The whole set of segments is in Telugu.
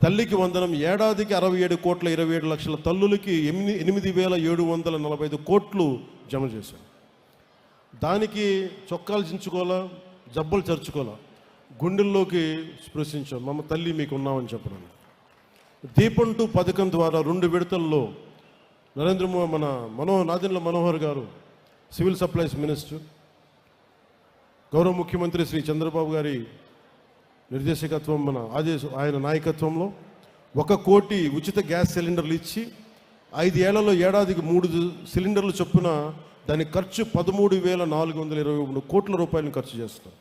తల్లికి వందనం ఏడాదికి 67,27,00,000 తల్లులకి 8,745 కోట్లు జమ చేశాం. దానికి చొక్కాలు చించుకోవాలా, జబ్బలు చరుచుకోవాలా, గుండెల్లోకి స్పృశించాం. మమ్మ తల్లి మీకు ఉన్నామని చెప్పడానికి. దీపం 2 పథకం ద్వారా 2 విడతల్లో నాదెండ్ల మనోహర్ గారు సివిల్ సప్లైస్ మినిస్టర్, గౌరవ ముఖ్యమంత్రి శ్రీ చంద్రబాబు గారి నిర్దేశకత్వం ఆయన నాయకత్వంలో 1 కోటి ఉచిత గ్యాస్ సిలిండర్లు ఇచ్చి 5 ఏళ్లలో ఏడాదికి 3 సిలిండర్లు చొప్పున దాని ఖర్చు 13,423 కోట్ల రూపాయలను ఖర్చు చేస్తాం.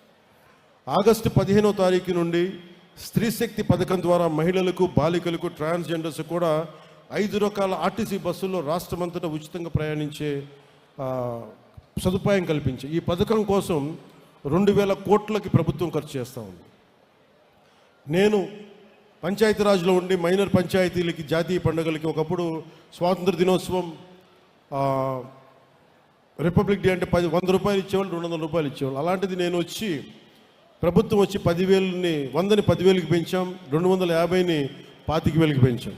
ఆగస్టు 15వ తారీఖు నుండి స్త్రీ శక్తి పథకం ద్వారా మహిళలకు, బాలికలకు, ట్రాన్స్జెండర్స్ కూడా 5 రకాల ఆర్టీసీ బస్సుల్లో రాష్ట్రమంతటా ఉచితంగా ప్రయాణించే సదుపాయం కల్పించి ఈ పథకం కోసం 2,000 కోట్లకి ప్రభుత్వం ఖర్చు చేస్తూ ఉంది. నేను పంచాయతీరాజ్లో ఉండి మైనర్ పంచాయతీలకి, జాతీయ పండుగలకి ఒకప్పుడు స్వాతంత్ర దినోత్సవం, రిపబ్లిక్ డే అంటే 100 రూపాయలు ఇచ్చేవాళ్ళు, 200 రూపాయలు ఇచ్చేవాళ్ళు. అలాంటిది నేను వచ్చి ప్రభుత్వం వచ్చి 10,000ని 100ని 10,000కి పెంచాం, 250ని 25,000కి పెంచాం.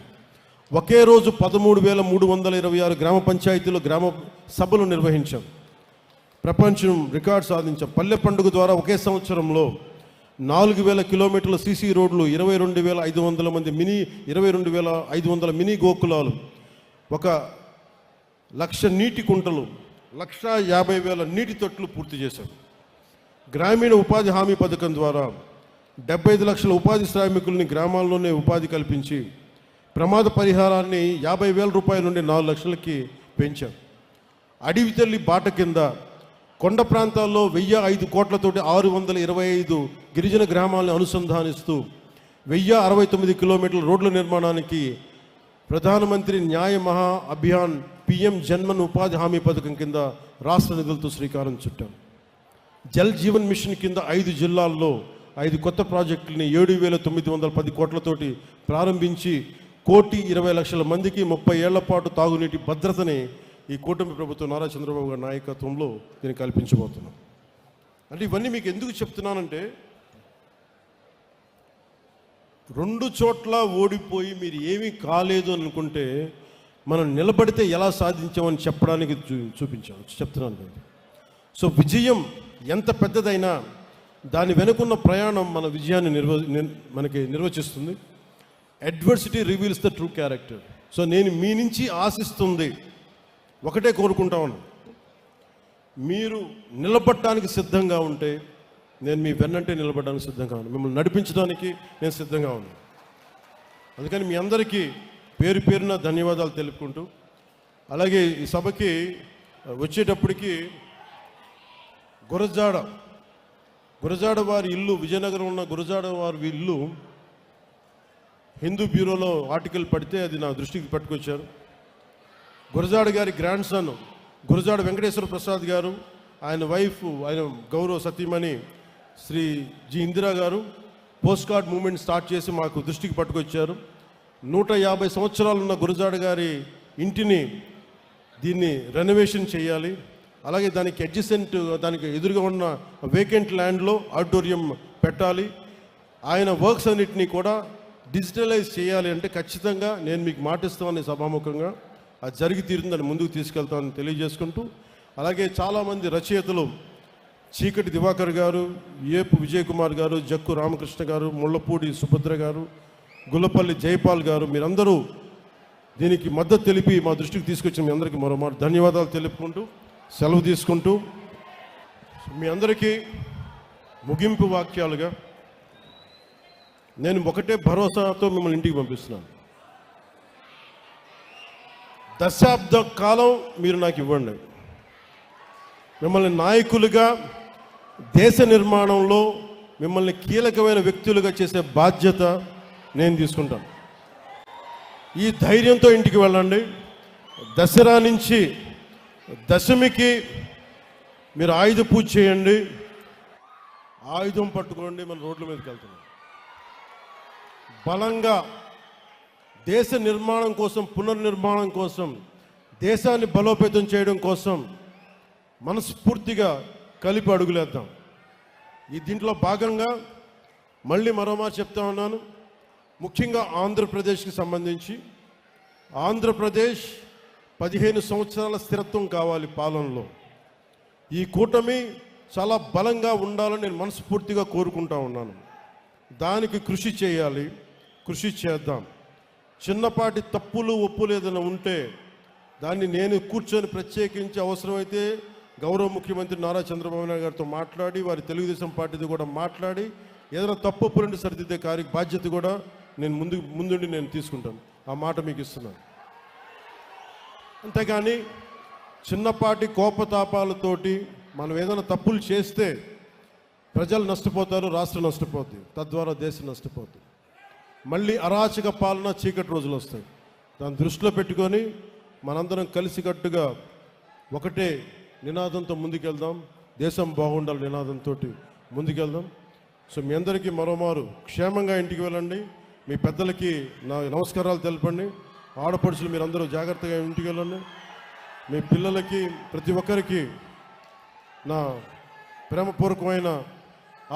ఒకే రోజు 13,326 గ్రామ పంచాయతీలో గ్రామ సభలు నిర్వహించాం. ప్రపంచం రికార్డు సాధించాం. పల్లె పండుగ ద్వారా ఒకే సంవత్సరంలో 4,000 కిలోమీటర్ల సీసీ రోడ్లు, 22,500 మినీ గోకులాలు, 1,00,000 నీటి కుంటలు, 1,50,000 నీటి తొట్లు పూర్తి చేశాం. గ్రామీణ ఉపాధి హామీ పథకం ద్వారా 75 లక్షల ఉపాధి శ్రామికుల్ని గ్రామాల్లోనే ఉపాధి కల్పించి ప్రమాద పరిహారాన్ని 50,000 రూపాయల నుండి 4 లక్షలకి పెంచాం. అడవి తల్లి బాట కింద కొండ ప్రాంతాల్లో 1,005 కోట్లతోటి 625 గిరిజన గ్రామాలను అనుసంధానిస్తూ 1,069 కిలోమీటర్ల రోడ్ల నిర్మాణానికి ప్రధానమంత్రి న్యాయ మహా అభియాన్ పిఎం జన్మన్ ఉపాధి హామీ పథకం కింద రాష్ట్ర నిధులతో శ్రీకారం చుట్టాం. జల్ జీవన్ మిషన్ కింద 5 జిల్లాల్లో 5 కొత్త ప్రాజెక్టులని 7,910 కోట్లతోటి ప్రారంభించి 1,20,00,000 మందికి 30 ఏళ్ల పాటు తాగునీటి భద్రతని ఈ కూటమి ప్రభుత్వం నారా చంద్రబాబు గారి నాయకత్వంలో దీన్ని కల్పించబోతున్నాం. అంటే ఇవన్నీ మీకు ఎందుకు చెప్తున్నానంటే, 2 చోట్ల ఓడిపోయి మీరు ఏమీ కాలేదు అని అనుకుంటే మనం నిలబడితే ఎలా సాధించామని చెప్పడానికి చెప్తున్నాను. సో విజయం ఎంత పెద్దదైనా దాని వెనుకున్న ప్రయాణం మన విజయాన్ని మనకి నిర్వచిస్తుంది. Adversity reveals the true character. So నేను మీ నుంచి ఆశిస్తుంది ఒకటే కోరుకుంటాను, మీరు నిలబడటానికి సిద్ధంగా ఉంటే నేను మీ వెన్నంటే నిలబడడానికి సిద్ధంగా ఉన్నాను, మిమ్మల్ని నడిపించడానికి నేను సిద్ధంగా ఉన్నాను. అందుకని మీ అందరికీ పేరు పేరున ధన్యవాదాలు తెలుపుకుంటూ, అలాగే ఈ సభకి వచ్చేటప్పటికి గురజాడ వారి ఇల్లు, విజయనగరం ఉన్న గురజాడ వారి ఇల్లు హిందూ బ్యూరోలో ఆర్టికల్ పడితే అది నా దృష్టికి పట్టుకొచ్చారు. గురజాడ గారి గ్రాండ్ సన్ గురజాడ వెంకటేశ్వర ప్రసాద్ గారు, ఆయన వైఫ్, ఆయన గౌరవ సతీమణి శ్రీ జి ఇందిరా గారు పోస్ట్ కార్డ్ మూవ్మెంట్ స్టార్ట్ చేసి మాకు దృష్టికి పట్టుకొచ్చారు. 150 సంవత్సరాలున్న గురజాడ గారి ఇంటిని దీన్ని రెనోవేషన్ చేయాలి, అలాగే దానికి అడ్జసెంట్, దానికి ఎదురుగా ఉన్న వేకెంట్ ల్యాండ్లో ఆడిటోరియం పెట్టాలి, ఆయన వర్క్స్ అన్నిటినీ కూడా డిజిటలైజ్ చేయాలి అంటే ఖచ్చితంగా నేను మీకు మాటిస్తామని సభాముఖంగా అది జరిగి తీరుతుందని ముందుకు తీసుకెళ్తామని తెలియజేసుకుంటూ, అలాగే చాలామంది రచయితలు చీకటి దివాకర్ గారు, ఏపు విజయ్ కుమార్ గారు, జక్కు రామకృష్ణ గారు, ముళ్ళపూడి సుభద్ర గారు, గుల్లపల్లి జైపాల్ గారు, మీరందరూ దీనికి మద్దతు తెలిపి మా దృష్టికి తీసుకొచ్చిన మీ అందరికీ మరోమారు ధన్యవాదాలు తెలుపుకుంటూ సెలవు తీసుకుంటూ, మీ అందరికీ ముగింపు వాక్యాలుగా నేను ఒకటే భరోసాతో మిమ్మల్ని ఇంటికి పంపిస్తున్నాను. దశాబ్ద కాలం మీరు నాకు ఇవ్వండి. మిమ్మల్ని నాయకులుగా, దేశ నిర్మాణంలో మిమ్మల్ని కీలకమైన వ్యక్తులుగా చేసే బాధ్యత నేను తీసుకుంటాను. ఈ ధైర్యంతో ఇంటికి వెళ్ళండి. దసరా నుంచి దశమికి మీరు ఆయుధ పూజ చేయండి, ఆయుధం పట్టుకోండి, మన రోడ్ల మీదకి వెళ్తున్నాం. బలంగా దేశ నిర్మాణం కోసం, పునర్నిర్మాణం కోసం, దేశాన్ని బలోపేతం చేయడం కోసం మనస్ఫూర్తిగా కలిపి అడుగులేద్దాం. దీంట్లో భాగంగా మళ్ళీ మరోమారు చెప్తా ఉన్నాను, ముఖ్యంగా ఆంధ్రప్రదేశ్కి సంబంధించి ఆంధ్రప్రదేశ్ 15 సంవత్సరాల స్థిరత్వం కావాలి పాలనలో. ఈ కూటమి చాలా బలంగా ఉండాలని నేను మనస్ఫూర్తిగా కోరుకుంటా ఉన్నాను. దానికి కృషి చేయాలి, కృషి చేద్దాం. చిన్నపాటి తప్పులు ఒప్పులు ఏదైనా ఉంటే దాన్ని నేను కూర్చొని ప్రత్యేకించి అవసరమైతే గౌరవ ముఖ్యమంత్రి నారా చంద్రబాబు నాయుడు గారితో మాట్లాడి, వారి తెలుగుదేశం పార్టీతో కూడా మాట్లాడి ఏదైనా తప్పు ఒప్పులుంటే సరిదిద్దే బాధ్యత కూడా నేను ముందుండి నేను తీసుకుంటాను. ఆ మాట మీకు ఇస్తున్నాను. అంతేగాని చిన్నపాటి కోపతాపాలతోటి మనం ఏదైనా తప్పులు చేస్తే ప్రజలు నష్టపోతారు, రాష్ట్రం నష్టపోతుంది, తద్వారా దేశం నష్టపోతుంది. మళ్ళీ అరాచక పాలన, చీకటి రోజులు వస్తాయి. దాన్ని దృష్టిలో పెట్టుకొని మనందరం కలిసికట్టుగా ఒకటే నినాదంతో ముందుకెళ్దాం. దేశం బాగుండాలి నినాదంతో ముందుకెళ్దాం. సో మీ అందరికీ మరోమారు క్షేమంగా ఇంటికి వెళ్ళండి. మీ పెద్దలకి నా నమస్కారాలు తెలపండి. ఆడపడుచులు మీరందరూ జాగ్రత్తగా ఇంటికి వెళ్ళండి. మీ పిల్లలకి ప్రతి ఒక్కరికి నా ప్రేమపూర్వకమైన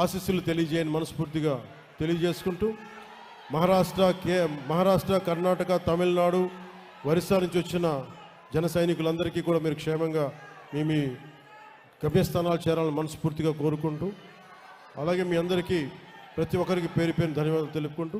ఆశీస్సులు తెలియజేయని మనస్ఫూర్తిగా తెలియజేసుకుంటూ, మహారాష్ట్ర, కర్ణాటక, తమిళనాడు, ఒరిస్సా నుంచి వచ్చిన జన సైనికులందరికీ కూడా మీరు క్షేమంగా మీ గమ్యస్థానాలు చేరాలని మనస్ఫూర్తిగా కోరుకుంటూ, అలాగే మీ అందరికీ ప్రతి ఒక్కరికి పేరు ధన్యవాదాలు తెలుపుకుంటూ